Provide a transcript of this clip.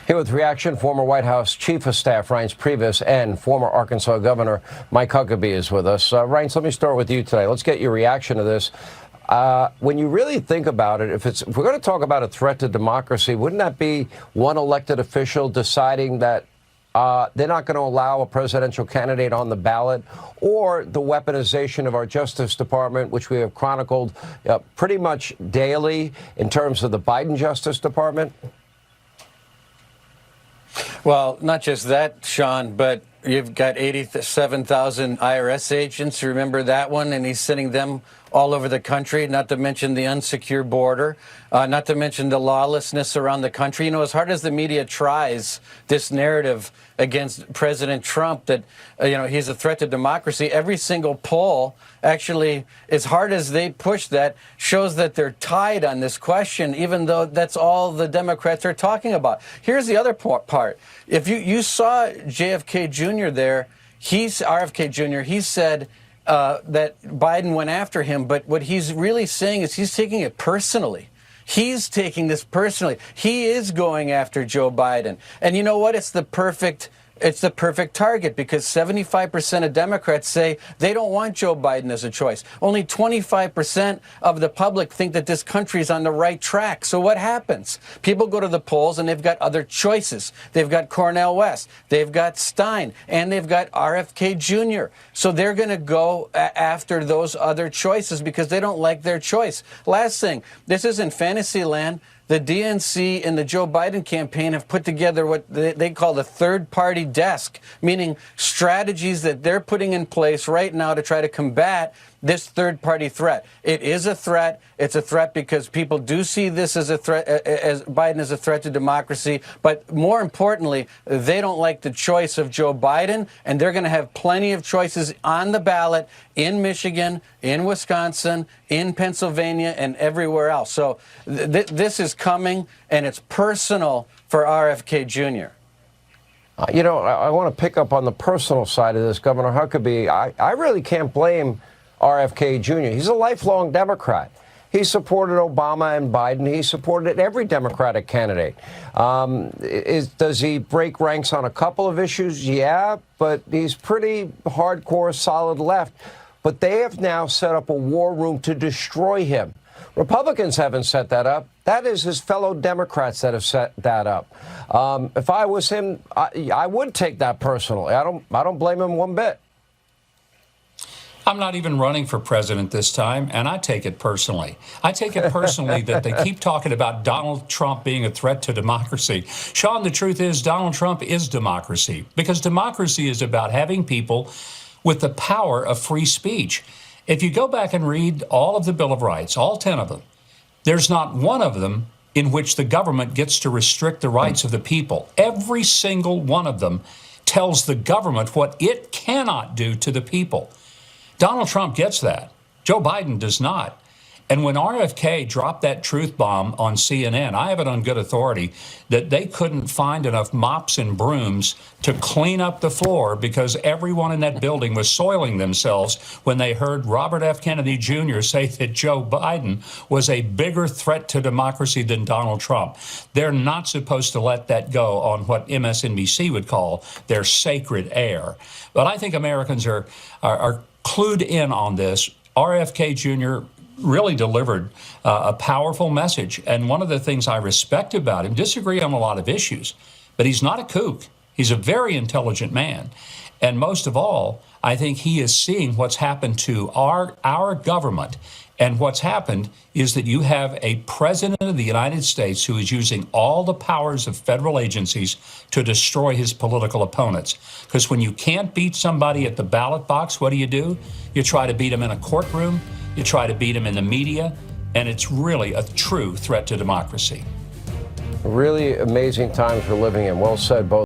Here with reaction, former White House Chief of Staff Reince Priebus and former Arkansas Governor Mike Huckabee is with us. Reince, let me start with you today. Let's get your reaction to this. When you really think about it, if we're going to talk about a threat to democracy, wouldn't that be one elected official deciding that they're not going to allow a presidential candidate on the ballot, or the weaponization of our Justice Department, which we have chronicled pretty much daily in terms of the Biden Justice Department? Well, not just that, Sean, but you've got 87,000 IRS agents. Remember that one? And he's sending them all over the country, not to mention the unsecure border, not to mention the lawlessness around the country. You know, as hard as the media tries this narrative against President Trump that, he's a threat to democracy, every single poll, actually, as hard as they push that, shows that they're tied on this question, even though that's all the Democrats are talking about. Here's the other part. If you saw JFK Jr. there, RFK Jr., he said that Biden went after him, but what he's really saying is he's taking it personally. He's taking this personally. He is going after Joe Biden. And you know what? It's the perfect target, because 75% of Democrats say they don't want Joe Biden as a choice. Only 25% of the public think that this country is on the right track. So what happens? People go to the polls and they've got other choices. They've got Cornel West, they've got Stein, and they've got RFK Jr. So they're going to go after those other choices because they don't like their choice. Last thing, this isn't fantasy land. The DNC and the Joe Biden campaign have put together what they call the third-party desk, meaning strategies that they're putting in place right now to try to combat this third-party threat. It is a threat. It's a threat because people do see this as a threat, as Biden as a threat to democracy. But more importantly, they don't like the choice of Joe Biden, and they're going to have plenty of choices on the ballot in Michigan, in Wisconsin, in Pennsylvania, and everywhere else. So this is coming, and it's personal for RFK Jr. I want to pick up on the personal side of this, Governor Huckabee. I really can't blame RFK Jr. He's a lifelong Democrat. He supported Obama and Biden. He supported every Democratic candidate. Does he break ranks on a couple of issues? Yeah, but he's pretty hardcore, solid left. But they have now set up a war room to destroy him. Republicans haven't set that up. That is his fellow Democrats that have set that up. If I was him, I would take that personally. I don't blame him one bit. I'm not even running for president this time, and I take it personally. I take it personally that they keep talking about Donald Trump being a threat to democracy. Sean, the truth is Donald Trump is democracy, because democracy is about having people with the power of free speech. If you go back and read all of the Bill of Rights, all 10 of them, there's not one of them in which the government gets to restrict the rights of the people. Every single one of them tells the government what it cannot do to the people. Donald Trump gets that. Joe Biden does not. And when RFK dropped that truth bomb on CNN, I have it on good authority that they couldn't find enough mops and brooms to clean up the floor because everyone in that building was soiling themselves when they heard Robert F. Kennedy Jr. say that Joe Biden was a bigger threat to democracy than Donald Trump. They're not supposed to let that go on what MSNBC would call their sacred air. But I think Americans are clued in on this. RFK Jr. really delivered a powerful message. And one of the things I respect about him, disagree on a lot of issues, but he's not a kook. He's a very intelligent man. And most of all, I think he is seeing what's happened to our government. And what's happened is that you have a president of the United States who is using all the powers of federal agencies to destroy his political opponents. Because when you can't beat somebody at the ballot box, what do? You try to beat him in a courtroom, you try to beat him in the media, and it's really a true threat to democracy. Really amazing times we're living in. Well said, both.